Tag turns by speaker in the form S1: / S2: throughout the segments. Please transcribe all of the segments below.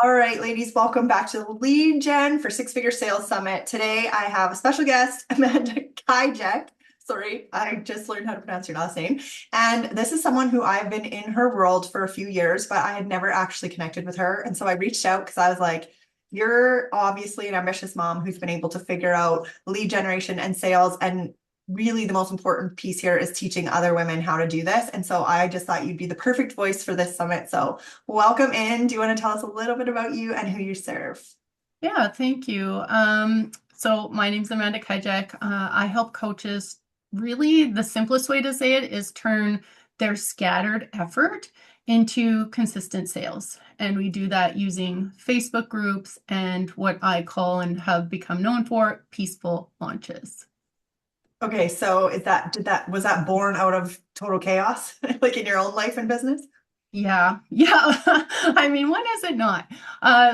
S1: All right, ladies, welcome back to the Lead Gen for Six Figure Sales Summit. Today I have a special guest, Amanda Kijek. Sorry, I just learned how to pronounce your last name. And this is someone who I've been in her world for a few years, but I had never actually connected with her. And so I reached out because I was like, you're obviously an ambitious mom who's been able to figure out lead generation and sales. And really, the most important piece here is teaching other women how to do this. And so I just thought you'd be the perfect voice for this summit. So welcome in. Do you want to tell us a little bit about you and who you serve?
S2: Yeah, thank you. So my name's Amanda Kijek. I help coaches. Really, the simplest way to say it is turn their scattered effort into consistent sales. And we do that using Facebook groups and what I call and have become known for peaceful launches.
S1: Okay, so was that born out of total chaos, like in your own life and business?
S2: Yeah. I mean, when is it not?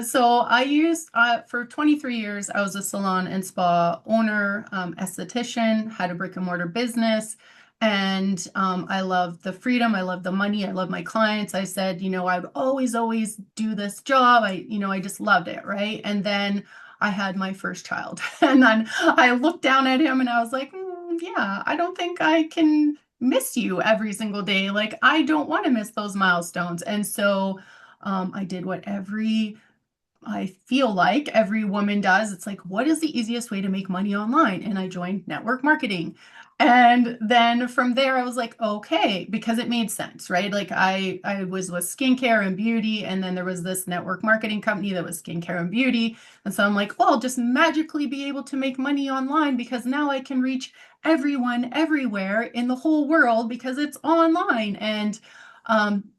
S2: So I used for 23 years, I was a salon and spa owner, esthetician, had a brick and mortar business, and I love the freedom. I love the money. I love my clients. I said, I would always do this job. I just loved it, right? And then I had my first child, and then I looked down at him, and I was like, yeah, I don't think I can miss you every single day. Like, I don't want to miss those milestones. And so I did what I feel like every woman does. It's like, what is the easiest way to make money online? And I joined network marketing. And then from there, I was like, okay, because it made sense, right? Like I was with skincare and beauty, and then there was this network marketing company that was skincare and beauty. And so I'm like, well, I'll just magically be able to make money online because now I can reach everyone everywhere in the whole world because it's online. And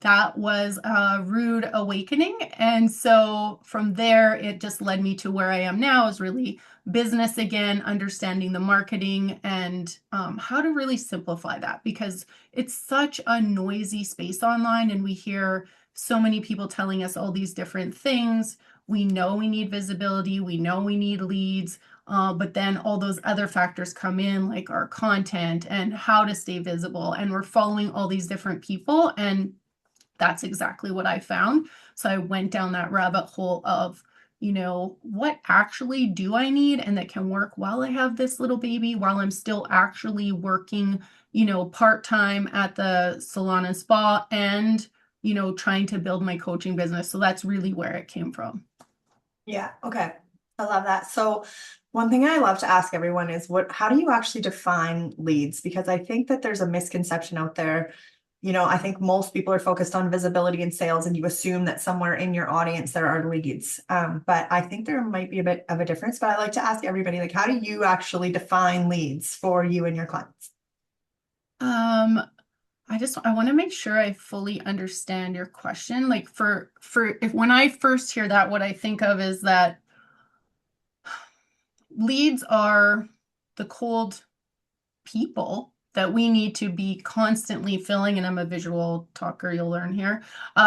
S2: that was a rude awakening. And so from there, it just led me to where I am now is really business again, understanding the marketing and how to really simplify that because it's such a noisy space online. And we hear so many people telling us all these different things. We know we need visibility, we know we need leads. But then all those other factors come in, like our content and how to stay visible. And we're following all these different people. And that's exactly what I found. So I went down that rabbit hole of, what actually do I need and that can work while I have this little baby, while I'm still actually working, part-time at the salon and spa and, trying to build my coaching business. So that's really where it came from.
S1: Yeah, okay. I love that. So one thing I love to ask everyone is how do you actually define leads? Because I think that there's a misconception out there. I think most people are focused on visibility and sales, and you assume that somewhere in your audience there are leads. But I think there might be a bit of a difference. But I like to ask everybody, like, how do you actually define leads for you and your clients?
S2: Um, I want to make sure I fully understand your question. Like for if when I first hear that, what I think of is that leads are the cold people that we need to be constantly filling, and I'm a visual talker, you'll learn here.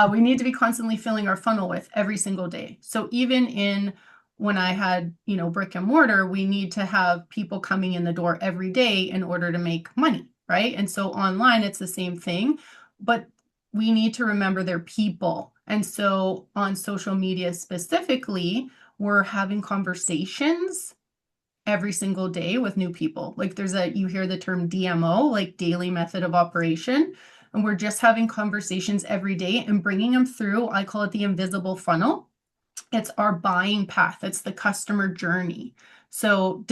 S2: We need to be constantly filling our funnel with every single day. So even in when I had, brick and mortar, we need to have people coming in the door every day in order to make money, right? And so online, it's the same thing, but we need to remember they're people. And so on social media specifically, we're having conversations every single day with new people. Like you hear the term DMO, like daily method of operation. And we're just having conversations every day and bringing them through. I call it the invisible funnel. It's our buying path, it's the customer journey. So,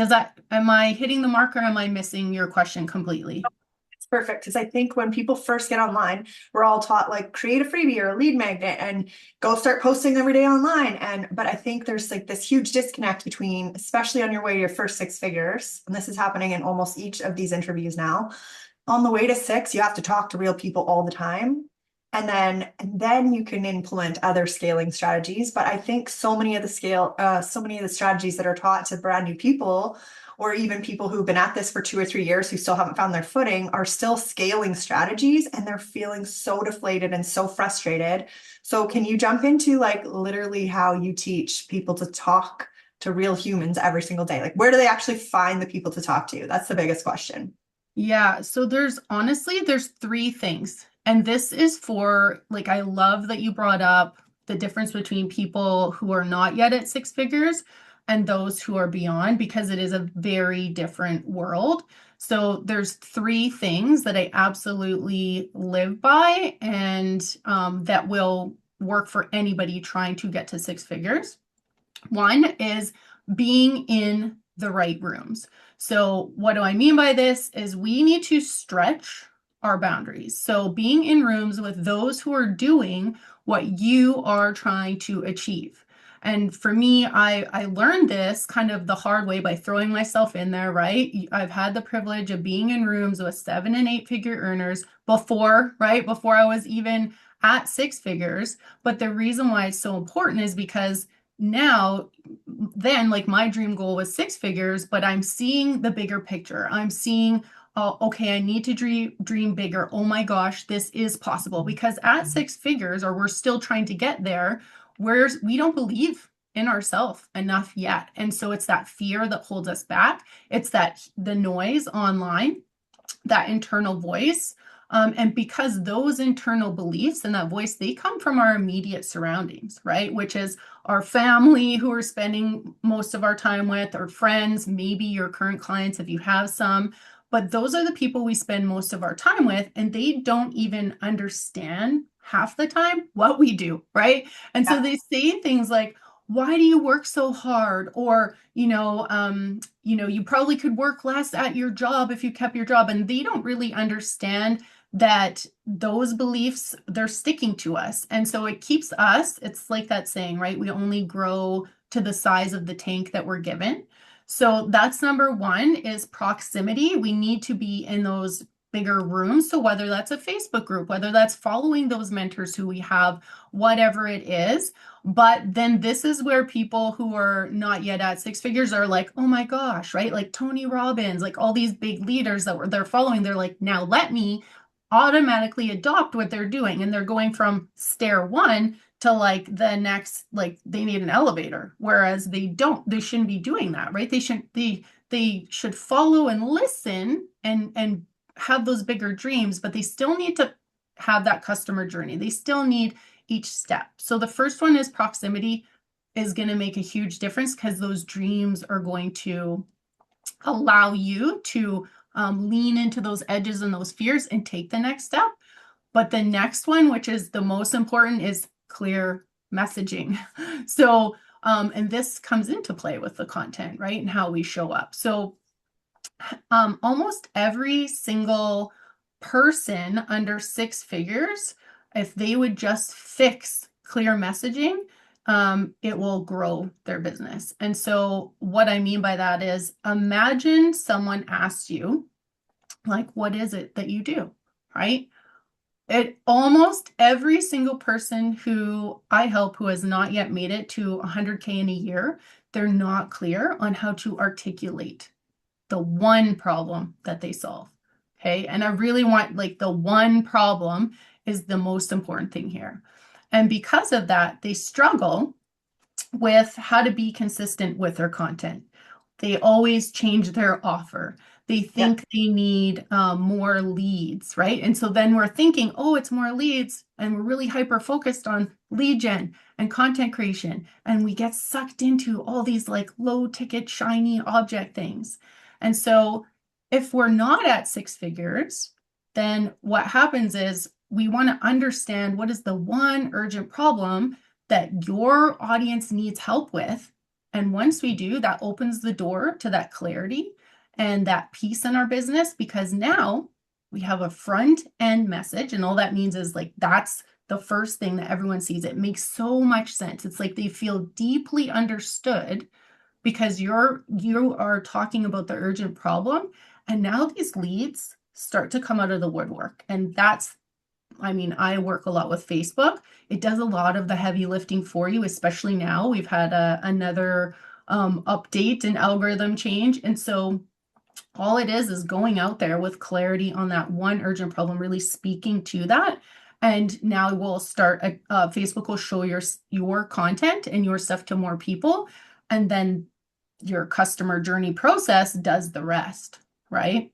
S2: am I hitting the mark or am I missing your question completely?
S1: It's perfect because I think when people first get online, we're all taught like create a freebie or a lead magnet and go start posting every day online. But I think there's like this huge disconnect between, especially on your way to your first six figures, and this is happening in almost each of these interviews now. On the way to six, you have to talk to real people all the time. And then you can implement other scaling strategies. But I think so many of the strategies that are taught to brand new people, or even people who've been at this for 2 or 3 years who still haven't found their footing, are still scaling strategies and they're feeling so deflated and so frustrated. So can you jump into like literally how you teach people to talk to real humans every single day? Like where do they actually find the people to talk to? That's the biggest question.
S2: Yeah, so there's three things. And this is for like I love that you brought up the difference between people who are not yet at six figures and those who are beyond, because it is a very different world. So there's three things that I absolutely live by, and that will work for anybody trying to get to six figures. One is being in the right rooms. So what do I mean by this is we need to stretch our boundaries. So being in rooms with those who are doing what you are trying to achieve. And for me, I learned this kind of the hard way by throwing myself in there, right? I've had the privilege of being in rooms with 7 and 8 figure earners before, right? Before I was even at six figures. But the reason why it's so important is because now, then, like, my dream goal was six figures, but I'm seeing the bigger picture. I'm seeing, oh, okay, I need to dream bigger. Oh my gosh, this is possible. Because at six figures, or we're still trying to get there, we don't believe in ourselves enough yet. And so it's that fear that holds us back. It's that the noise online, that internal voice. And because those internal beliefs and that voice, they come from our immediate surroundings, right? Which is our family who we're spending most of our time with, or friends, maybe your current clients if you have some. But those are the people we spend most of our time with, and they don't even understand half the time what we do, right? And so
S1: Yeah.
S2: they say things like, why do you work so hard? Or, you probably could work less at your job if you kept your job. And they don't really understand that those beliefs, they're sticking to us. And so it keeps us, it's like that saying, right? We only grow to the size of the tank that we're given. So that's number one, is proximity. We need to be in those bigger rooms. So whether that's a Facebook group, whether that's following those mentors who we have, whatever it is. But then this is where people who are not yet at six figures are like, oh my gosh, right? Like Tony Robbins, like all these big leaders that they're following, they're like, now let me automatically adopt what they're doing. And they're going from stair one to like the next, like they need an elevator. Whereas they shouldn't be doing that, right? They should follow and listen and have those bigger dreams, but they still need to have that customer journey. They still need each step. So the first one is proximity is going to make a huge difference, because those dreams are going to allow you to lean into those edges and those fears and take the next step. But the next one, which is the most important, is clear messaging. So, and this comes into play with the content, right? And how we show up. So, almost every single person under six figures, if they would just fix clear messaging, it will grow their business. And so what I mean by that is, imagine someone asks you, like, what is it that you do, right? Almost every single person who I help who has not yet made it to 100K in a year, they're not clear on how to articulate the one problem that they solve. Okay. And I really want, like, the one problem is the most important thing here. And because of that, they struggle with how to be consistent with their content. They always change their offer. They
S1: Yeah.
S2: think they need more leads, right? And so then we're thinking, oh, it's more leads. And we're really hyper focused on lead gen and content creation. And we get sucked into all these like low ticket, shiny object things. And so if we're not at six figures, then what happens is we want to understand what is the one urgent problem that your audience needs help with. And once we do, that opens the door to that clarity and that peace in our business, because now we have a front end message. And all that means is, like, that's the first thing that everyone sees. It makes so much sense. It's like they feel deeply understood because you are talking about the urgent problem. And now these leads start to come out of the woodwork. And I work a lot with Facebook. It does a lot of the heavy lifting for you, especially now. We've had another update and algorithm change. And so all it is going out there with clarity on that one urgent problem, really speaking to that. And now we'll start, Facebook will show your content and your stuff to more people. And then your customer journey process does the rest, right?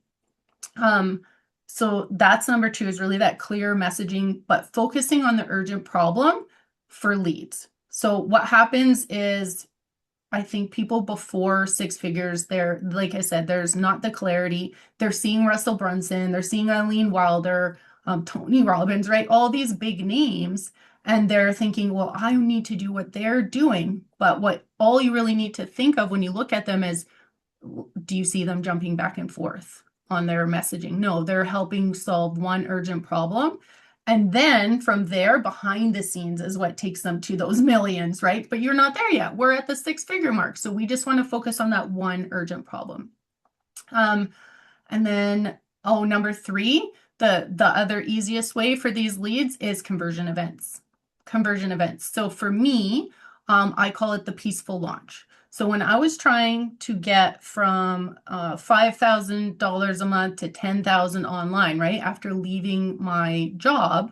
S2: So that's number two, is really that clear messaging, but focusing on the urgent problem for leads. So what happens is I think people before six figures, they're, like I said, there's not the clarity. They're seeing Russell Brunson, they're seeing Eileen Wilder, Tony Robbins, right? All these big names. And they're thinking, well, I need to do what they're doing. But what all you really need to think of when you look at them is, do you see them jumping back and forth on their messaging? No, they're helping solve one urgent problem. And then from there, behind the scenes is what takes them to those millions, right? But you're not there yet. We're at the six-figure mark. So we just want to focus on that one urgent problem. Um, and then, oh, number three, the other easiest way for these leads is conversion events. Conversion events. So for me, I call it the peaceful launch. So when I was trying to get from $5,000 a month to 10,000 online, right, after leaving my job,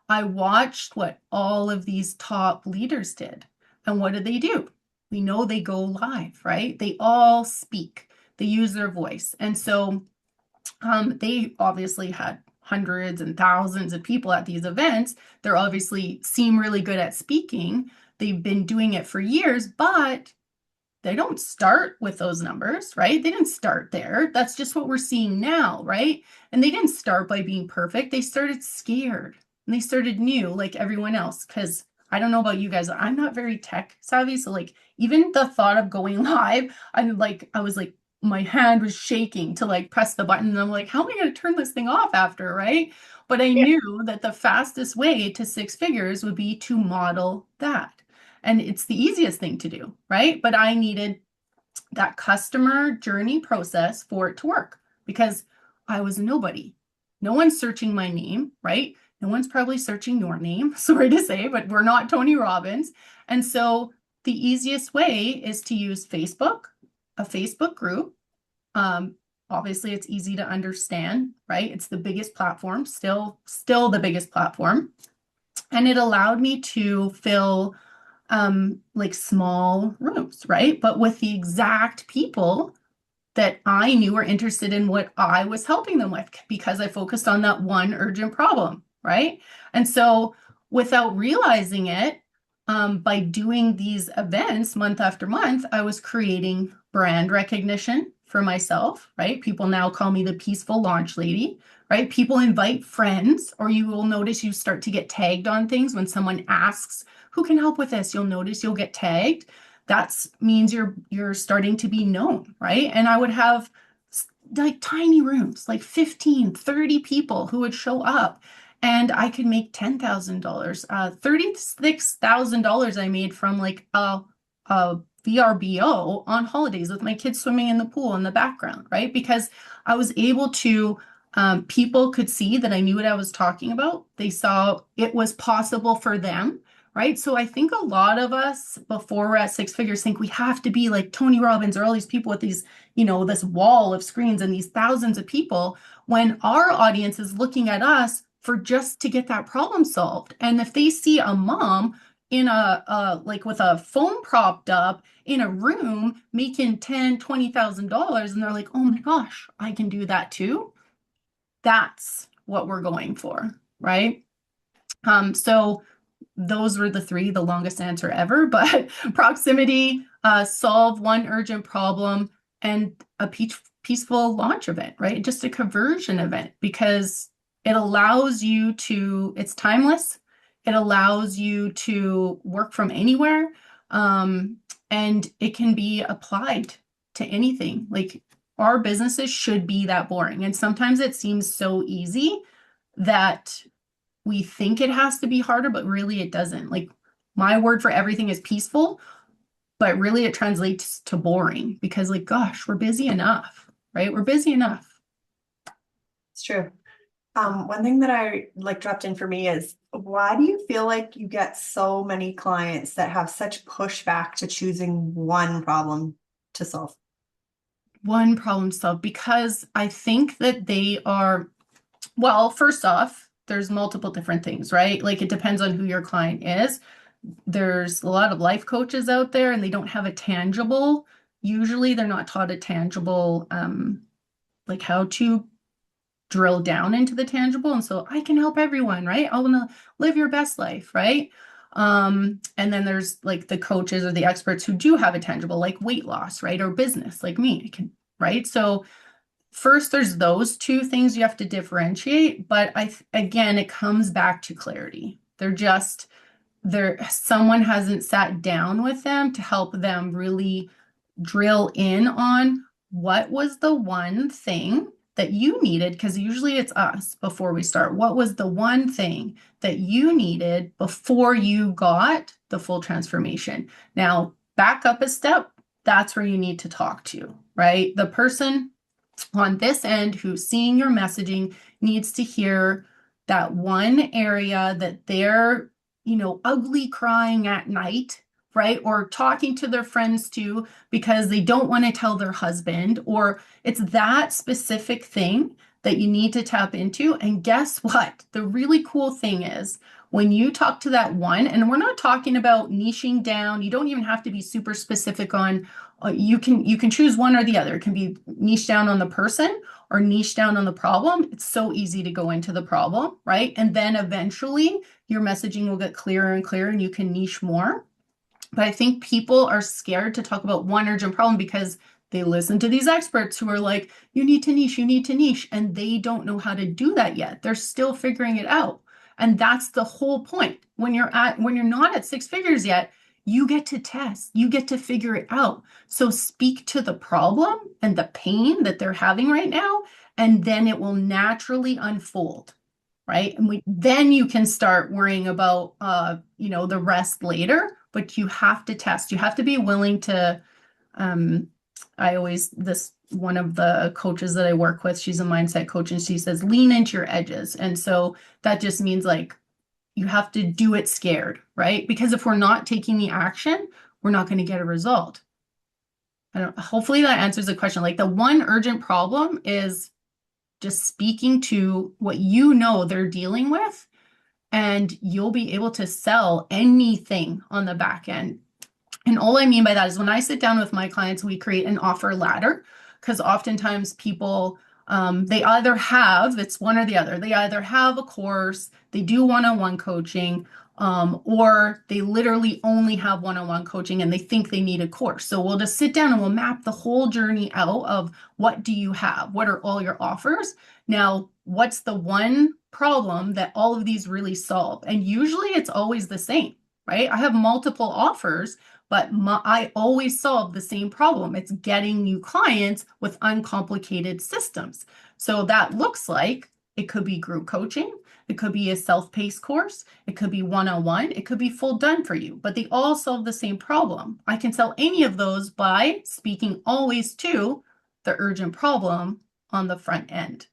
S2: I watched what all of these top leaders did. And what did they do? We know they go live, right? They all speak. They use their voice. And so they obviously had hundreds and thousands of people at these events. They're obviously seem really good at speaking. They've been doing it for years, but they don't start with those numbers, right? They didn't start there. That's just what we're seeing now, right? And they didn't start by being perfect. They started scared and they started new like everyone else. Because I don't know about you guys, I'm not very tech savvy. So like even the thought of going live, I was like, my hand was shaking to like press the button. And I'm like, how am I going to turn this thing off after, right? But I
S1: Yeah.
S2: knew that the fastest way to six figures would be to model that. And it's the easiest thing to do, right? But I needed that customer journey process for it to work because I was a nobody. No one's searching my name, right? No one's probably searching your name, sorry to say, but we're not Tony Robbins. And so the easiest way is to use Facebook, a Facebook group. Um, Obviously, it's easy to understand, right? It's the biggest platform, still the biggest platform. And it allowed me to fill like small rooms, right? But with the exact people that I knew were interested in what I was helping them with because I focused on that one urgent problem, right? And so without realizing it, by doing these events month after month, I was creating brand recognition for myself, right? People now call me the peaceful launch lady, right? People invite friends, or you will notice you start to get tagged on things when someone asks, who can help with this? You'll notice you'll get tagged. That means you're starting to be known, right? And I would have like tiny rooms, like 15, 30 people who would show up and I could make $10,000. $36,000 I made from like a VRBO on holidays with my kids swimming in the pool in the background, right? Because I was able to, people could see that I knew what I was talking about. They saw it was possible for them, right? So I think a lot of us before we're at six figures think we have to be like Tony Robbins or all these people with these, this wall of screens and these thousands of people when our audience is looking at us for just to get that problem solved. And if they see a mom in like with a phone propped up in a room making $10,000, $20,000 and they're like, oh my gosh, I can do that too. That's what we're going for, right? So those were the three, the longest answer ever, but proximity, solve one urgent problem, and a peaceful launch event, right? Just a conversion event because it allows you to, it's timeless. It allows you to work from anywhere. And it can be applied to anything. Like our businesses should be that boring. And sometimes it seems so easy that we think it has to be harder, but really it doesn't. Like my word for everything is peaceful, but really it translates to boring because like, gosh, we're busy enough, right? We're busy enough.
S1: It's true. One thing that I like dropped in for me is why do you feel like you get so many clients that have such pushback to choosing one problem to solve?
S2: One problem solved because I think that they are, well, first off, there's multiple different things, right? Like it depends on who your client is. There's a lot of life coaches out there and they don't have a tangible, usually they're not taught a tangible, like how to drill down into the tangible. And so I can help everyone, right? I want to live your best life, right? And then there's like the coaches or the experts who do have a tangible, like weight loss, right? Or business, like me, right? So first, there's those two things you have to differentiate, but again, it comes back to clarity. They're just someone hasn't sat down with them to help them really drill in on what was the one thing that you needed, because usually it's us before we start. What was the one thing that you needed before you got the full transformation? Now, back up a step, that's where you need to talk to, right? The person on this end who's seeing your messaging needs to hear that one area that they're, ugly crying at night, right? Or talking to their friends too because they don't want to tell their husband, or it's that specific thing that you need to tap into. And guess what? The really cool thing is when you talk to that one, and we're not talking about niching down, you don't even have to be super specific on you can choose one or the other. It can be niche down on the person or niche down on the problem. It's so easy to go into the problem, right? And then eventually your messaging will get clearer and clearer and you can niche more. But I think people are scared to talk about one urgent problem because they listen to these experts who are like, you need to niche, and they don't know how to do that yet. They're still figuring it out. And that's the whole point. When you're not at six figures yet, you get to test, you get to figure it out. So speak to the problem and the pain that they're having right now, and then it will naturally unfold, right? And then you can start worrying about the rest later, but you have to test. You have to be willing to um this one of the coaches that I work with, she's a mindset coach, and she says lean into your edges. And so that just means like you have to do it scared, right? Because if we're not taking the action, we're not going to get a result. Hopefully that answers the question. Like the one urgent problem is just speaking to what they're dealing with, and you'll be able to sell anything on the back end. And all I mean by that is when I sit down with my clients, we create an offer ladder because oftentimes people, it's one or the other. They either have a course, they do one-on-one coaching, or they literally only have one-on-one coaching and they think they need a course. So we'll just sit down and we'll map the whole journey out of what do you have? What are all your offers? Now, what's the one problem that all of these really solve? And usually it's always the same, right? I have multiple offers, but I always solve the same problem. It's getting new clients with uncomplicated systems. So that looks like it could be group coaching. It could be a self-paced course. It could be one-on-one. It could be full done for you, but they all solve the same problem. I can sell any of those by speaking always to the urgent problem on the front end.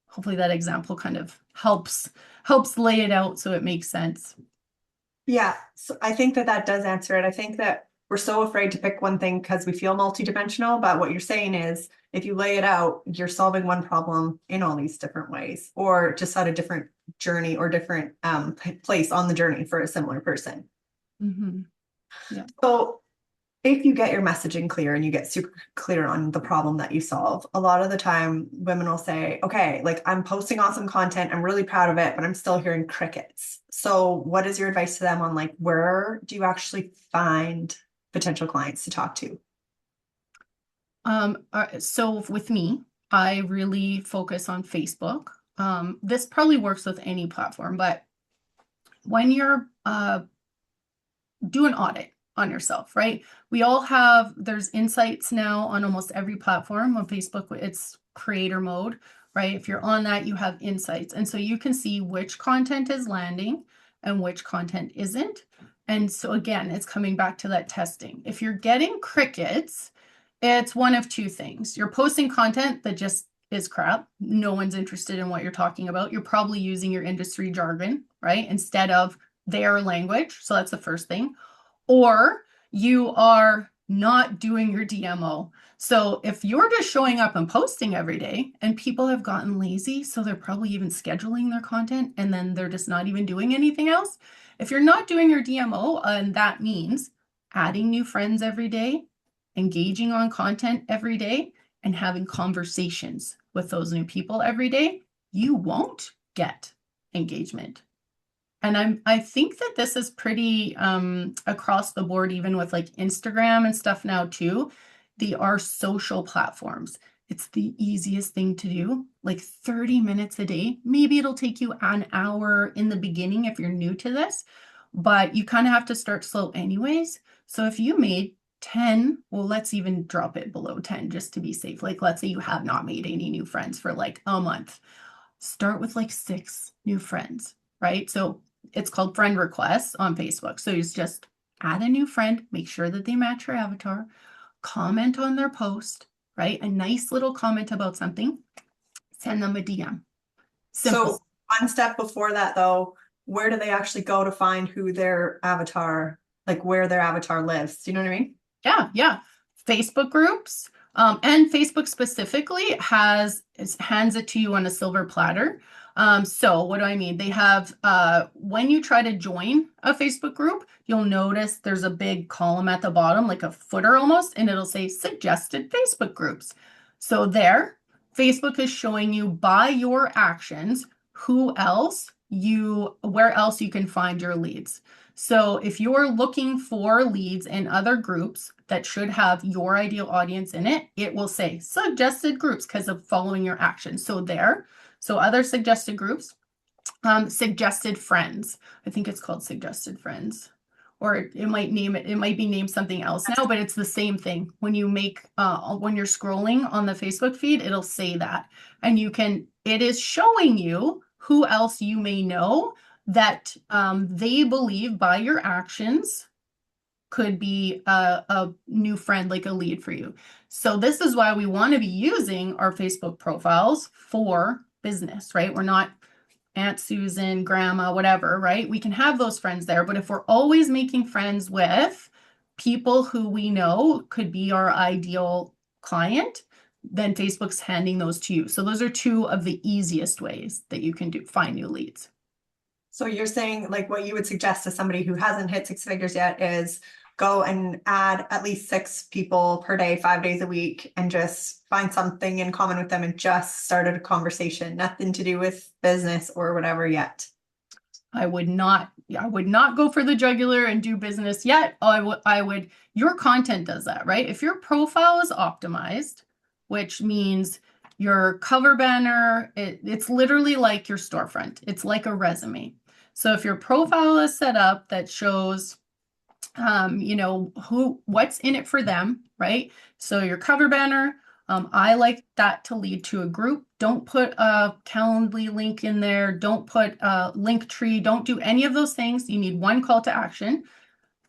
S2: Hopefully that example kind of helps lay it out so it makes sense.
S1: Yeah, so I think that does answer it. I think that we're so afraid to pick one thing because we feel multidimensional, but what you're saying is if you lay it out, you're solving one problem in all these different ways, or just at a different journey or different place on the journey for a similar person.
S2: Mm-hmm. Yeah.
S1: So if you get your messaging clear and you get super clear on the problem that you solve, a lot of the time women will say, okay, like I'm posting awesome content, I'm really proud of it, but I'm still hearing crickets. So what is your advice to them on like, where do you actually find potential clients to talk to?
S2: So with me, I really focus on Facebook. This probably works with any platform, but when you're do an audit on yourself, right? There's insights now on almost every platform. On Facebook, it's creator mode, right? If you're on that, you have insights. And so you can see which content is landing and which content isn't. And so again, it's coming back to that testing. If you're getting crickets, it's one of two things. You're posting content that just is crap. No one's interested in what you're talking about. You're probably using your industry jargon, right? Instead of their language. So that's the first thing. Or you are not doing your DMO. So if you're just showing up and posting every day and people have gotten lazy, so they're probably even scheduling their content and then they're just not even doing anything else. If you're not doing your DMO, and that means adding new friends every day, engaging on content every day, and having conversations with those new people every day, you won't get engagement. And I think that this is pretty across the board, even with like Instagram and stuff now too. They are social platforms. It's the easiest thing to do, like 30 minutes a day. Maybe it'll take you an hour in the beginning if you're new to this, but you kind of have to start slow anyways. So if you made 10, well, let's even drop it below 10 just to be safe. Like, let's say you have not made any new friends for like a month. Start with like 6 new friends, right? So it's called friend requests on Facebook. So you just add a new friend, make sure that they match your avatar, comment on their post, right? A nice little comment about something, send them a DM.
S1: So
S2: Simple.
S1: one step before that though, where do they actually go to find who their avatar, like where their avatar lives? Do you know what I mean?
S2: Yeah, yeah. Facebook groups, and Facebook specifically hands it to you on a silver platter. So what do I mean? They have when you try to join a Facebook group, you'll notice there's a big column at the bottom, like a footer almost, and it'll say suggested Facebook groups. So there, Facebook is showing you by your actions where else you can find your leads. So if you're looking for leads in other groups that should have your ideal audience in it, it will say suggested groups because of following your actions. So there, so other suggested groups, suggested friends. I think it's called suggested friends. Or it might be named something else now, but it's the same thing. When you when you're scrolling on the Facebook feed, it'll say that. And it is showing you who else you may know that they believe by your actions could be a new friend, like a lead for you. So this is why we want to be using our Facebook profiles for business, right? We're not Aunt Susan, grandma, whatever, right? We can have those friends there. But if we're always making friends with people who we know could be our ideal client, then Facebook's handing those to you. So those are two of the easiest ways that you can find new leads.
S1: So you're saying like what you would suggest to somebody who hasn't hit 6 figures yet is go and add at least 6 people per day, 5 days a week, and just find something in common with them and just started a conversation, nothing to do with business or whatever yet.
S2: I would not go for the jugular and do business yet. Your content does that, right? If your profile is optimized, which means your cover banner, it's literally like your storefront. It's like a resume. So if your profile is set up that shows what's in it for them, right? So your cover banner, I like that to lead to a group. Don't put a Calendly link in there. Don't put a link tree. Don't do any of those things. You need one call to action.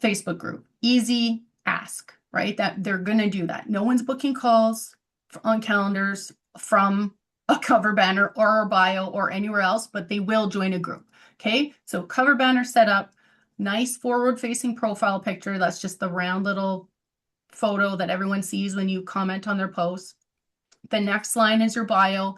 S2: Facebook group, easy ask, right? That they're going to do that. No one's booking calls on calendars from a cover banner or a bio or anywhere else, but they will join a group. Okay. So cover banner set up, nice forward facing profile picture. That's just the round little photo that everyone sees when you comment on their posts. The next line is your bio.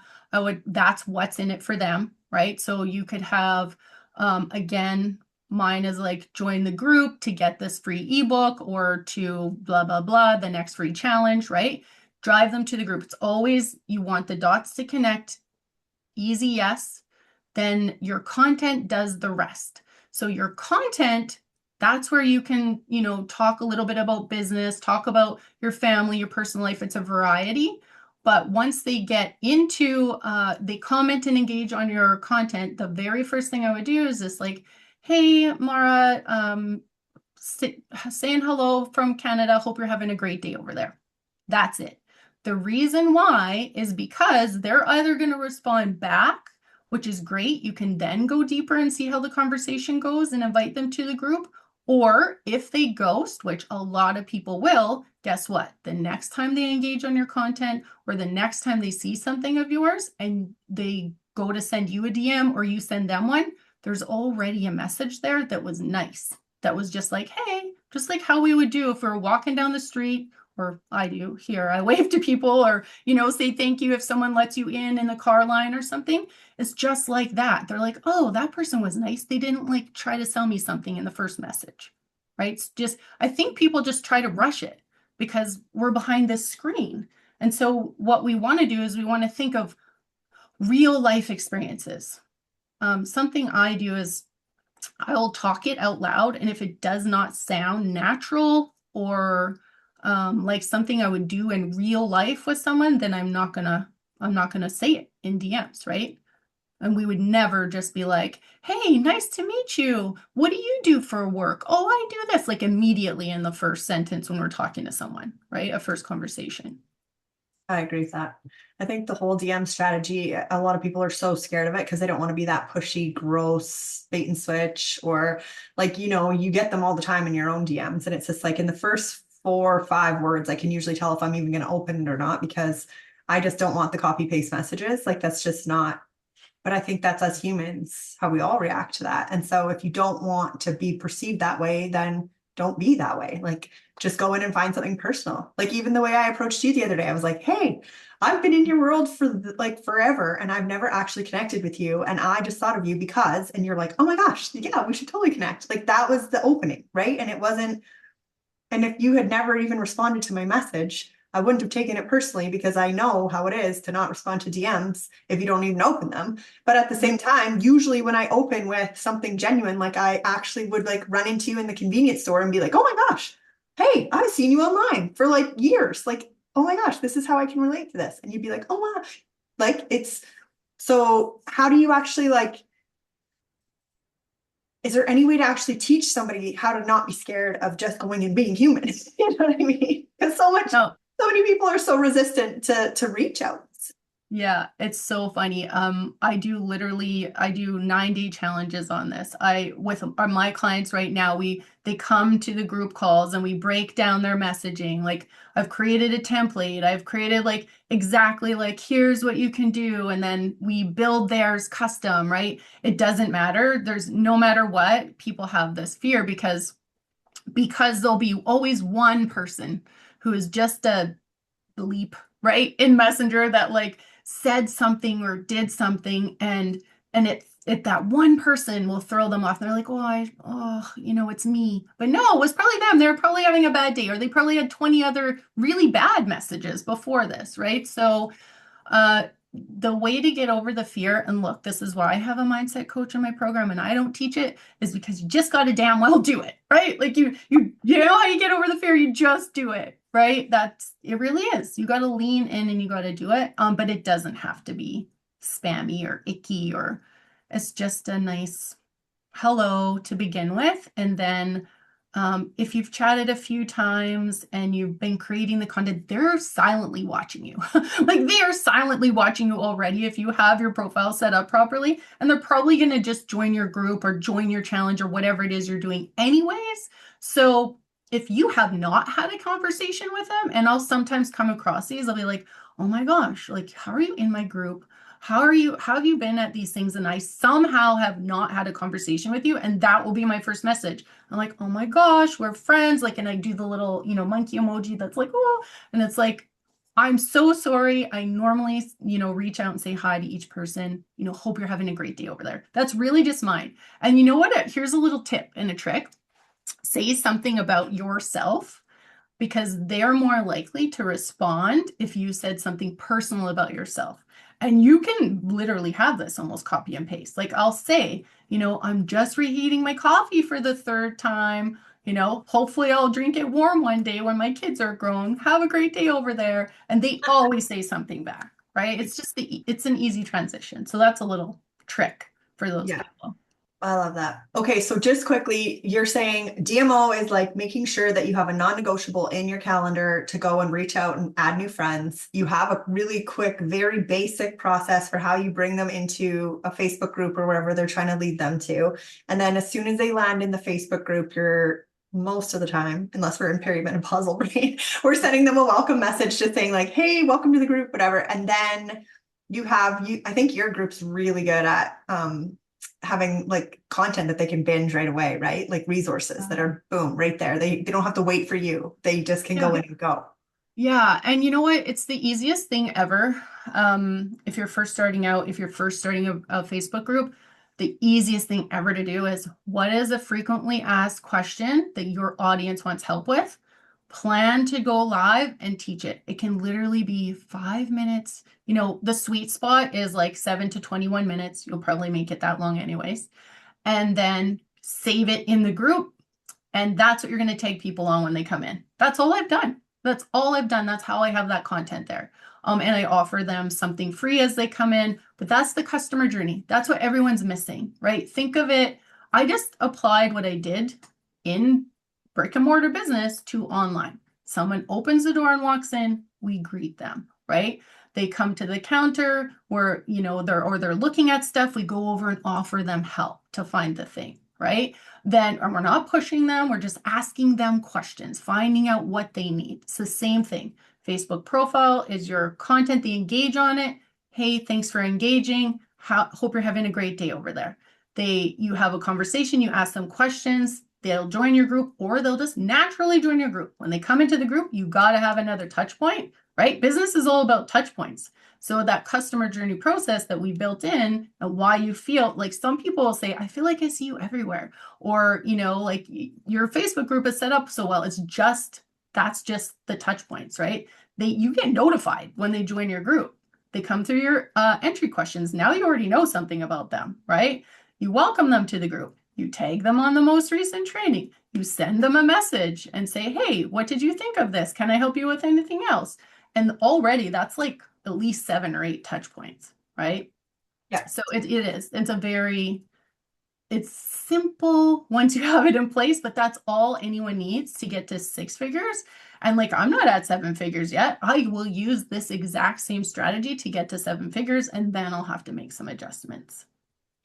S2: That's what's in it for them, right? So you could have, again, mine is like join the group to get this free ebook or to blah, blah, blah, the next free challenge, right? Drive them to the group. It's always, you want the dots to connect, easy yes. Then your content does the rest. So your content, that's where you can, talk a little bit about business, talk about your family, your personal life. It's a variety. But once they get into, they comment and engage on your content, the very first thing I would do is just like, hey, Mara, saying hello from Canada. Hope you're having a great day over there. That's it. The reason why is because they're either going to respond back, which is great. You can then go deeper and see how the conversation goes and invite them to the group. Or if they ghost, which a lot of people will, guess what? The next time they engage on your content or the next time they see something of yours and they go to send you a DM or you send them one, there's already a message there that was nice. That was just like, hey, just like how we would do if we were walking down the street, or I do here, I wave to people or, say thank you if someone lets you in the car line or something. It's just like that. They're like, oh, that person was nice. They didn't like try to sell me something in the first message, right? It's just, I think people just try to rush it because we're behind this screen. And so what we want to do is we want to think of real life experiences. Something I do is I'll talk it out loud, and if it does not sound natural or like something I would do in real life with someone, then I'm not gonna say it in DMs, right? And we would never just be like, "Hey, nice to meet you. What do you do for work?" "Oh, I do this," like immediately in the first sentence when we're talking to someone, right? A first conversation.
S1: I agree with that. I think the whole DM strategy, a lot of people are so scared of it because they don't want to be that pushy, gross bait and switch, or like, you get them all the time in your own DMs. And it's just like in the first 4 or 5 words, I can usually tell if I'm even going to open it or not because I just don't want the copy paste messages. Like that's just not, but I think that's as humans, how we all react to that. And so if you don't want to be perceived that way, then don't be that way. Like just go in and find something personal. Like even the way I approached you the other day, I was like, "Hey, I've been in your world for like forever and I've never actually connected with you. And I just thought of you because," and you're like, "Oh my gosh, yeah, we should totally connect." Like that was the opening, right? And it wasn't, and if you had never even responded to my message, I wouldn't have taken it personally because I know how it is to not respond to DMs if you don't even open them. But at the same time, usually when I open with something genuine, like I actually would like run into you in the convenience store and be like, "Oh my gosh, hey, I've seen you online for like years. Like, oh my gosh, this is how I can relate to this." And you'd be like, "Oh wow." Like it's so how do you actually like is there any way to actually teach somebody how to not be scared of just going and being human? You know what I mean? Because
S2: No,
S1: so many people are so resistant to reach out.
S2: yeah, it's so funny. I do 9-day challenges on this. With my clients right now, they come to the group calls and we break down their messaging. Like I've created a template. I've created like exactly like here's what you can do, and then we build theirs custom, right? It doesn't matter. There's no matter what, people have this fear because there'll be always one person who is just a bleep, right, in Messenger that like said something or did something, and it that one person will throw them off. They're like, it's me. But no, it was probably them. They're probably having a bad day, or they probably had 20 other really bad messages before this, right? So uh, the way to get over the fear, and look, this is why I have a mindset coach in my program and I don't teach it, is because you just got to damn well do it, right? Like you know how you get over the fear, you just do it, right? It really is. You got to lean in and you got to do it. But it doesn't have to be spammy or icky, or it's just a nice hello to begin with. And then if you've chatted a few times and you've been creating the content, they're silently watching you. Like they are silently watching you already if you have your profile set up properly. And they're probably going to just join your group or join your challenge or whatever it is you're doing, anyways. So if you have not had a conversation with them, and I'll sometimes come across these, I'll be like, "Oh my gosh, like, how are you in my group? How have you been at these things?" And I somehow have not had a conversation with you. And that will be my first message. I'm like, "Oh my gosh, we're friends." Like, and I do the little, monkey emoji that's like, "Oh," and it's like, "I'm so sorry. I normally, reach out and say hi to each person. Hope you're having a great day over there." That's really just mine. And you know what? Here's a little tip and a trick. Say something about yourself, because they're more likely to respond if you said something personal about yourself. And you can literally have this almost copy and paste. Like I'll say, "I'm just reheating my coffee for the third time. Hopefully I'll drink it warm one day when my kids are grown. Have a great day over there." And they always say something back, right? It's an easy transition. So that's a little trick for those
S1: Yeah.
S2: people.
S1: I love that. Okay, so just quickly, you're saying DMO is like making sure that you have a non-negotiable in your calendar to go and reach out and add new friends. You have a really quick, very basic process for how you bring them into a Facebook group or wherever they're trying to lead them to. And then as soon as they land in the Facebook group, you're most of the time, unless we're in puzzle brain, we're sending them a welcome message just saying like, "Hey, welcome to the group," whatever. And then I think your group's really good at having like content that they can binge right away, right? Like resources that are boom right there. They don't have to wait for you. They just can go
S2: Yeah.
S1: in and go.
S2: Yeah, and you know what? It's the easiest thing ever. If you're first starting out, if you're first starting a Facebook group, the easiest thing ever to do is, what is a frequently asked question that your audience wants help with? Plan to go live and teach it. It can literally be 5 minutes. The sweet spot is like 7 to 21 minutes. You'll probably make it that long anyways. And then save it in the group, and that's what you're going to tag people on when they come in. That's all I've done. That's all I've done. That's how I have that content there. And I offer them something free as they come in, but that's the customer journey. That's what everyone's missing, right? Think of it. I just applied what I did in brick and mortar business to online. Someone opens the door and walks in, we greet them, right? They come to the counter where, they're looking at stuff. We go over and offer them help to find the thing, right? Then we're not pushing them. We're just asking them questions, finding out what they need. It's the same thing. Facebook profile is your content. They engage on it. Hey, thanks for engaging. Hope you're having a great day over there. You have a conversation, you ask them questions, they'll join your group, or they'll just naturally join your group. When they come into the group, you got to have another touch point, right? Business is all about touch points. So that customer journey process that we built in, and why you feel like, some people will say, I feel like I see you everywhere. Or, like your Facebook group is set up so well. That's just the touch points, right? You get notified when they join your group. They come through your entry questions. Now you already know something about them, right? You welcome them to the group. You tag them on the most recent training. You send them a message and say, hey, what did you think of this? Can I help you with anything else? And already that's like at least 7 or 8 touch points, right?
S1: Yeah.
S2: So it is. It's simple once you have it in place, but that's all anyone needs to get to 6 figures. And like, I'm not at 7 figures yet. I will use this exact same strategy to get to 7 figures, and then I'll have to make some adjustments.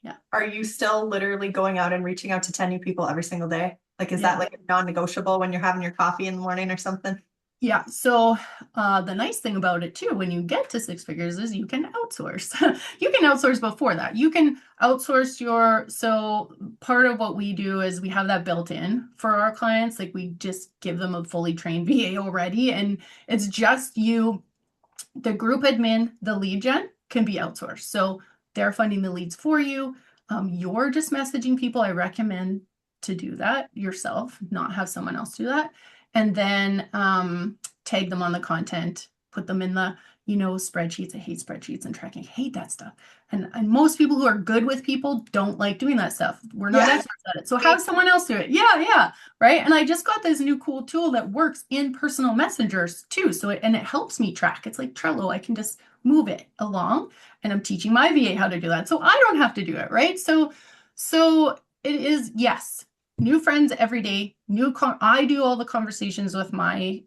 S2: Yeah.
S1: Are you still literally going out and reaching out to 10 new people every single day? Like, is
S2: Yeah.
S1: that like non-negotiable when you're having your coffee in the morning or something?
S2: Yeah. So the nice thing about it too, when you get to 6 figures, is you can outsource. You can outsource before that. You can outsource so part of what we do is we have that built in for our clients. Like, we just give them a fully trained VA already, and it's just you, the group admin, the lead gen can be outsourced. So they're finding the leads for you. You're just messaging people. I recommend to do that yourself, not have someone else do that. And then tag them on the content, put them in the, spreadsheets. I hate spreadsheets and tracking. I hate that stuff. And most people who are good with people don't like doing that stuff. We're not experts at it. So have someone else do it. Yeah. Right. And I just got this new cool tool that works in personal messengers too. So it helps me track. It's like Trello. I can just move it along, and I'm teaching my VA how to do that. So I don't have to do it. Right. So it is, yes, new friends every day. I do all the conversations with my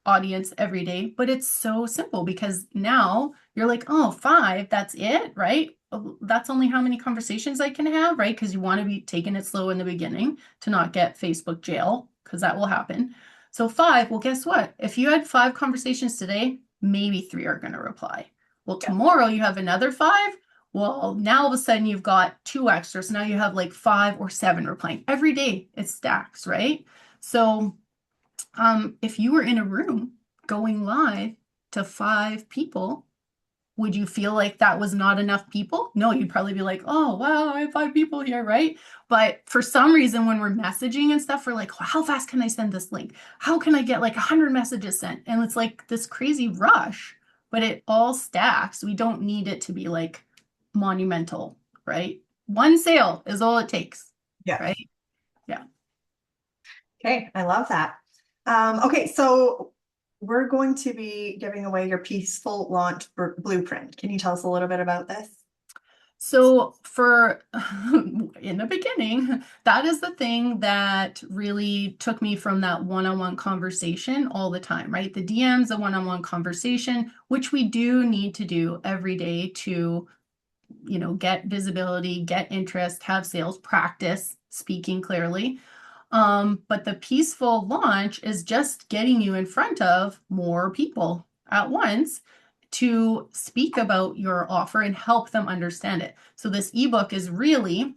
S2: audience every day, but it's so simple because now you're like, oh, 5, that's it, right? That's only how many conversations I can have, right? Because you want to be taking it slow in the beginning to not get Facebook jail, because that will happen. So 5, well, guess what? If you had 5 conversations today, maybe 3 are going to reply. Well, tomorrow you have another 5. Well, now all of a sudden you've got 2 extras. Now you have like 5 or 7 replying. Every day it stacks, right? So if you were in a room going live to 5 people, would you feel like that was not enough people? No, you'd probably be like, oh, wow, I have 5 people here, right? But for some reason, when we're messaging and stuff, we're like, well, how fast can I send this link? How can I get like 100 messages sent? And it's like this crazy rush, but it all stacks. We don't need it to be like monumental, right? 1 sale is all it takes, right? Yeah.
S1: Okay, I love that. Okay, so we're going to be giving away your peaceful launch blueprint. Can you tell us a little bit about this?
S2: So in the beginning, that is the thing that really took me from that one-on-one conversation all the time, right? The DMs, the one-on-one conversation, which we do need to do every day to, get visibility, get interest, have sales, practice speaking clearly. But the peaceful launch is just getting you in front of more people at once to speak about your offer and help them understand it. So this ebook is really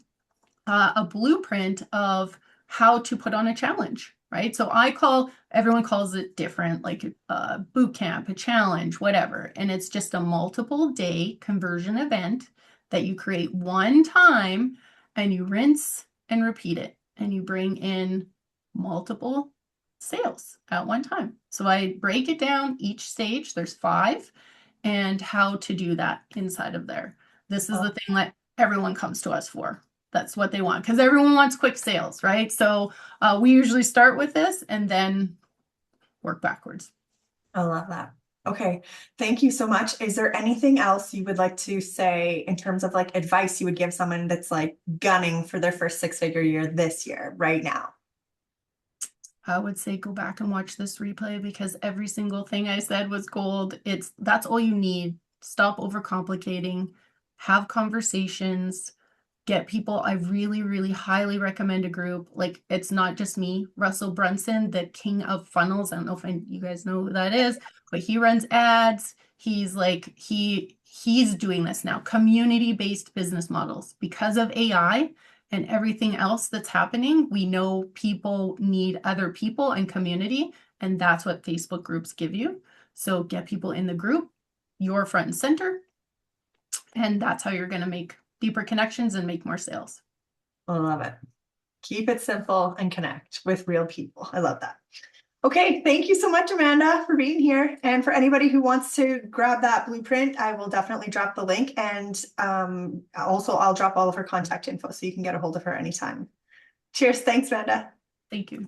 S2: a blueprint of how to put on a challenge, right? So everyone calls it different, like a boot camp, a challenge, whatever. And it's just a multiple day conversion event that you create one time, and you rinse and repeat it, and you bring in multiple sales at one time. So I break it down each stage, there's 5, and how to do that inside of there. This is the thing that everyone comes to us for. That's what they want because everyone wants quick sales, right? So we usually start with this and then work backwards.
S1: I love that. Okay, thank you so much. Is there anything else you would like to say in terms of like advice you would give someone that's like gunning for their first six-figure year this year, right now?
S2: I would say go back and watch this replay because every single thing I said was gold. That's all you need. Stop overcomplicating, have conversations, get people. I really, really highly recommend a group. Like it's not just me, Russell Brunson, the king of funnels. I don't know if you guys know who that is, but he runs ads. He's like he's doing this now, community-based business models because of AI and everything else that's happening. We know people need other people and community, and that's what Facebook groups give you. So get people in the group, you're front and center, and that's how you're going to make deeper connections and make more sales.
S1: I love it. Keep it simple and connect with real people. I love that. Okay, thank you so much, Amanda, for being here. And for anybody who wants to grab that blueprint, I will definitely drop the link. And also, I'll drop all of her contact info so you can get a hold of her anytime. Cheers. Thanks, Amanda.
S2: Thank you.